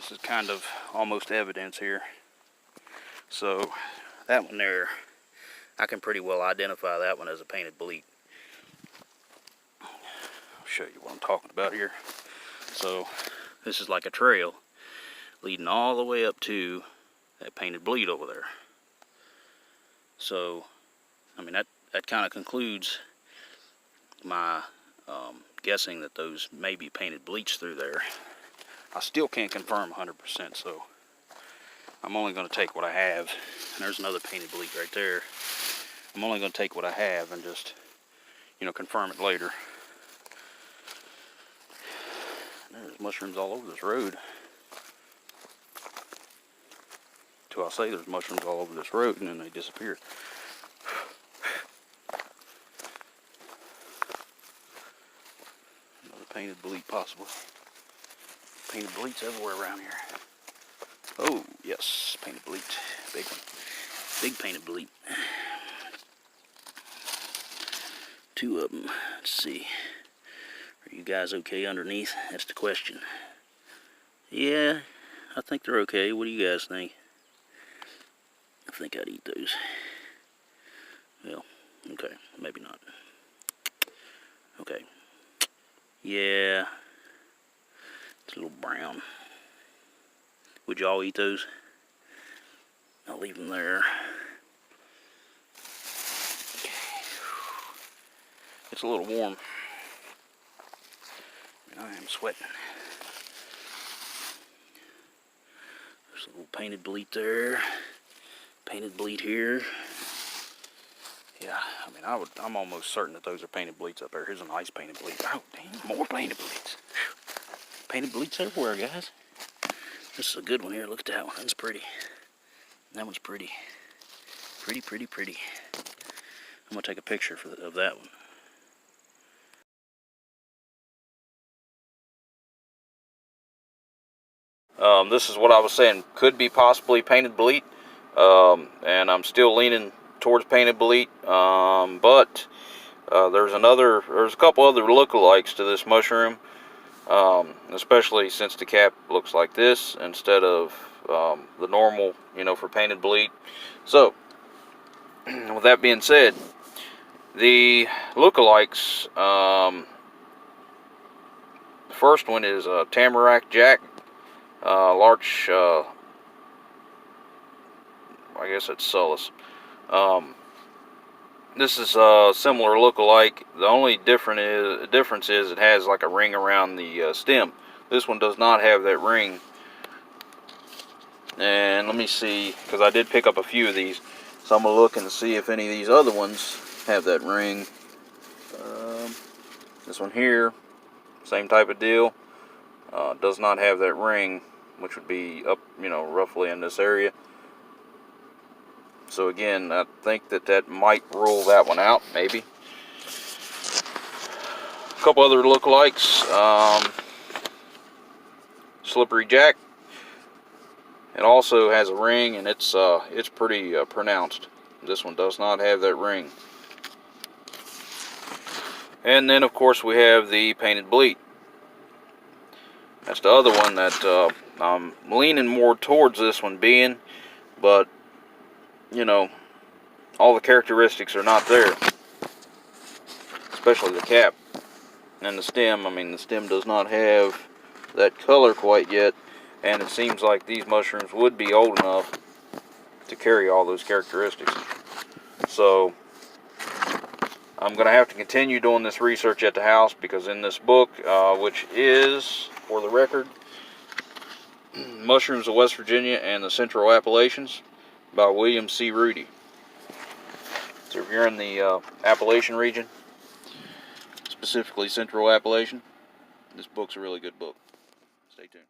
this is kind of almost evidence here. So that one there, I can pretty well identify that one as a painted bolete. I'll show you what I'm talking about here. So this is like a trail leading all the way up to that painted bolete over there. So, I mean, that kind of concludes my guessing that those may be painted boletes through there. I still can't confirm 100%, so I'm only going to take what I have. And there's another painted bolete right there. I'm only going to take what I have and just, you know, confirm it later. There's mushrooms all over this road. Till I say there's mushrooms all over this road and then they disappear. Another painted bolete possibly. Painted boletes everywhere around here. Oh, yes, painted bolete. Big one. Big painted bolete. Two of them. Let's see. Are you guys okay underneath? That's the question. Yeah, I think they're okay. What do you guys think? I think I'd eat those. Well, okay, maybe not. Okay. Yeah. It's a little brown. Would y'all eat those? I'll leave them there. It's a little warm. I am sweating. There's a little painted bolete there. Painted bolete here. Yeah, I mean, I'm almost certain that those are painted boletes up there. Here's a nice painted bolete. Oh, damn, more painted boletes. Painted boletes everywhere, guys. This is a good one here. Look at that one. That's pretty. That one's pretty. Pretty, pretty, pretty. I'm going to take a picture of that one. This is what I was saying. Could be possibly painted bolete. And I'm still leaning towards painted bolete. But there's a couple other lookalikes to this mushroom. Especially since the cap looks like this instead of the normal, you know, for painted bolete. So, with that being said, the lookalikes, the first one is Tamarack Jack, larch, I guess it's Sullis. This is a similar lookalike. The only difference is it has like a ring around the stem. This one does not have that ring. And let me see, because I did pick up a few of these. So I'm going to look and see if any of these other ones have that ring. This one here, same type of deal. Does not have that ring, which would be up, you know, roughly in this area. So again, I think that might rule that one out, maybe. A couple other lookalikes. Slippery Jack. It also has a ring, and it's pretty pronounced. This one does not have that ring. And then, of course, we have the painted bolete. That's the other one that I'm leaning more towards this one being, but you know, all the characteristics are not there, especially the cap and the stem. I mean, the stem does not have that color quite yet, and it seems like these mushrooms would be old enough to carry all those characteristics. So I'm going to have to continue doing this research at the house, because in this book, which is, for the record, Mushrooms of West Virginia and the Central Appalachians by William C. Rudy. So if you're in the Appalachian region, specifically Central Appalachian, this book's a really good book. Stay tuned.